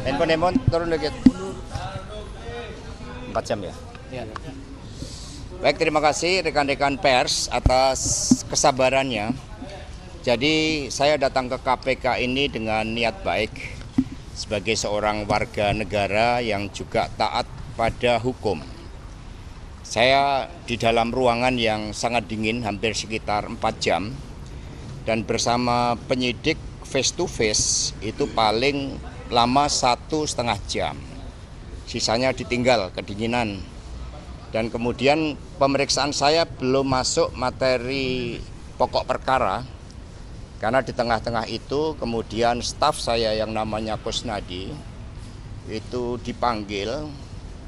Handphone turun dikit. 4 jam ya? Ya. Baik, terima kasih rekan-rekan pers atas kesabarannya. Jadi saya datang ke KPK ini dengan niat baik sebagai seorang warga negara yang juga taat pada hukum. Saya di dalam ruangan yang sangat dingin hampir sekitar 4 jam dan bersama penyidik face to face itu paling lama 1,5 jam. Sisanya ditinggal kedinginan. Dan kemudian pemeriksaan saya belum masuk materi pokok perkara karena di tengah-tengah itu kemudian staf saya yang namanya Kusnadi itu dipanggil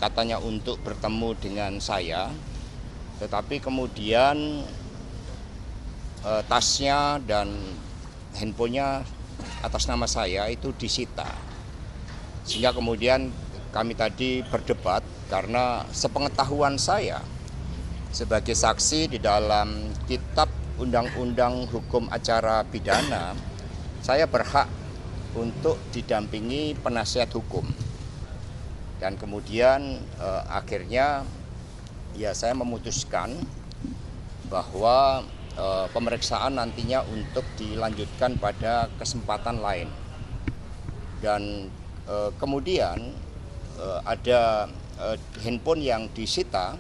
katanya untuk bertemu dengan saya, tetapi kemudian tasnya dan handphonenya atas nama saya itu disita, sehingga kemudian kami tadi berdebat karena sepengetahuan saya sebagai saksi di dalam kitab Undang-Undang Hukum Acara Pidana, saya berhak untuk didampingi penasihat hukum. Dan kemudian akhirnya ya saya memutuskan bahwa pemeriksaan nantinya untuk dilanjutkan pada kesempatan lain. Dan kemudian ada handphone yang disita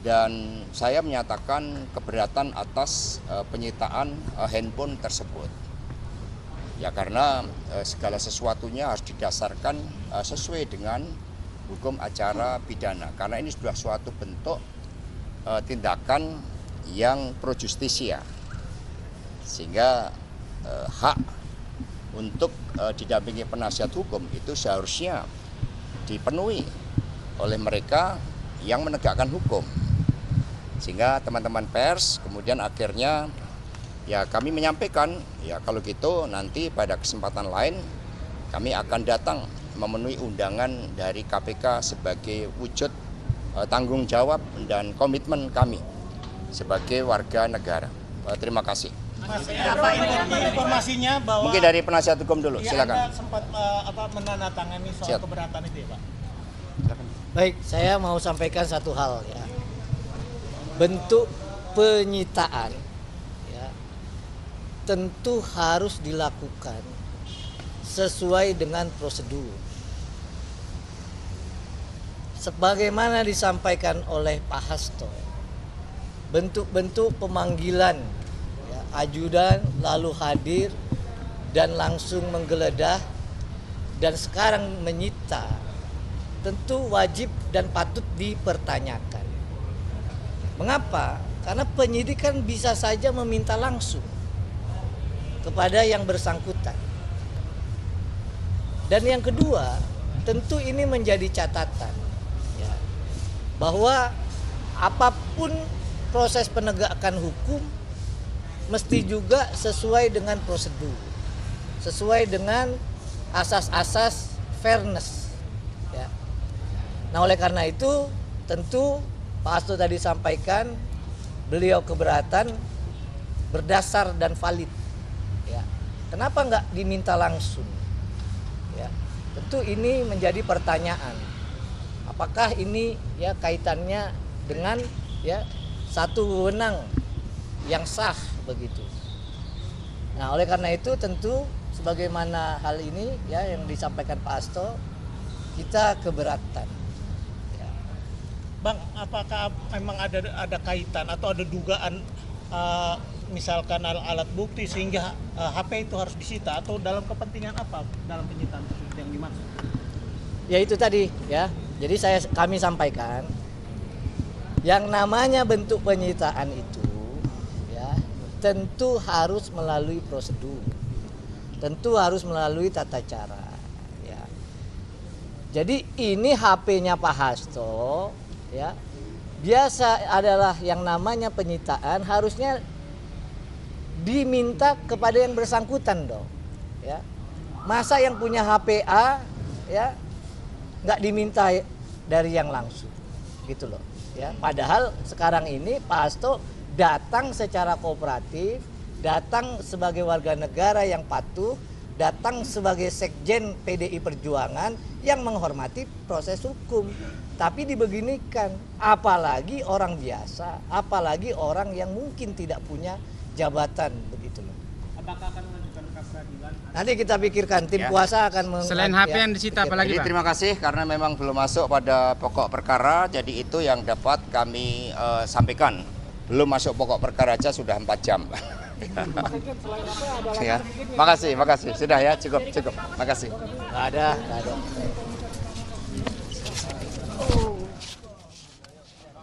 dan saya menyatakan keberatan atas penyitaan handphone tersebut. Ya karena segala sesuatunya harus didasarkan sesuai dengan hukum acara pidana. Karena ini sudah suatu bentuk tindakan yang pro justisia. Sehingga hak untuk didampingi penasihat hukum itu seharusnya dipenuhi oleh mereka yang menegakkan hukum. Sehingga teman-teman pers kemudian akhirnya ya kami menyampaikan ya kalau gitu nanti pada kesempatan lain kami akan datang memenuhi undangan dari KPK sebagai wujud tanggung jawab dan komitmen kami sebagai warga negara. Terima kasih. Mas, informasinya bahwa mungkin dari penasihat hukum dulu, ya, silakan. Anda sempat menandatangani soal Siap. keberatan itu ya, Pak? Silakan. Baik, saya mau sampaikan satu hal ya. Bentuk penyitaan ya, tentu harus dilakukan sesuai dengan prosedur. Sebagaimana disampaikan oleh Pak Hasto, bentuk-bentuk pemanggilan ya, ajudan lalu hadir dan langsung menggeledah dan sekarang menyita tentu wajib dan patut dipertanyakan. Mengapa? Karena penyidik kan bisa saja meminta langsung kepada yang bersangkutan. Dan yang kedua, tentu ini menjadi catatan ya, bahwa apapun proses penegakan hukum mesti juga sesuai dengan prosedur, sesuai dengan asas-asas fairness. Ya. Nah oleh karena itu tentu Pak Hasto tadi sampaikan beliau keberatan berdasar dan valid. Ya. Kenapa nggak diminta langsung? Ya. Tentu ini menjadi pertanyaan. Apakah ini ya kaitannya dengan ya satu wewenang yang sah begitu. Nah oleh karena itu tentu sebagaimana hal ini ya yang disampaikan Pak Hasto kita keberatan. Bang, apakah memang ada kaitan atau ada dugaan misalkan alat bukti sehingga HP itu harus disita atau dalam kepentingan apa dalam penyitaan tersebut yang dimaksud? Ya itu tadi ya. Jadi kami sampaikan yang namanya bentuk penyitaan itu ya tentu harus melalui prosedur. Tentu harus melalui tata cara ya. Jadi ini HP-nya Pak Hasto ya biasa adalah yang namanya penyitaan harusnya diminta kepada yang bersangkutan dong ya. Masa yang punya HPA ya nggak diminta dari yang langsung gitu loh ya. Padahal sekarang ini Pak Hasto datang secara kooperatif, datang sebagai warga negara yang patuh datang sebagai sekjen PDI Perjuangan yang menghormati proses hukum. Tapi dibeginikan, apalagi orang biasa, apalagi orang yang mungkin tidak punya jabatan begitu loh. Apakah akan mengajukan pra peradilan? Nanti kita pikirkan, tim Ya. kuasa akan Selain HP yang disita apalagi Jadi Pak? terima kasih karena memang belum masuk pada pokok perkara, jadi itu yang dapat kami sampaikan. Belum masuk pokok perkara aja sudah 4 jam. Ya, makasih, sudah ya, cukup, makasih. Nggak ada.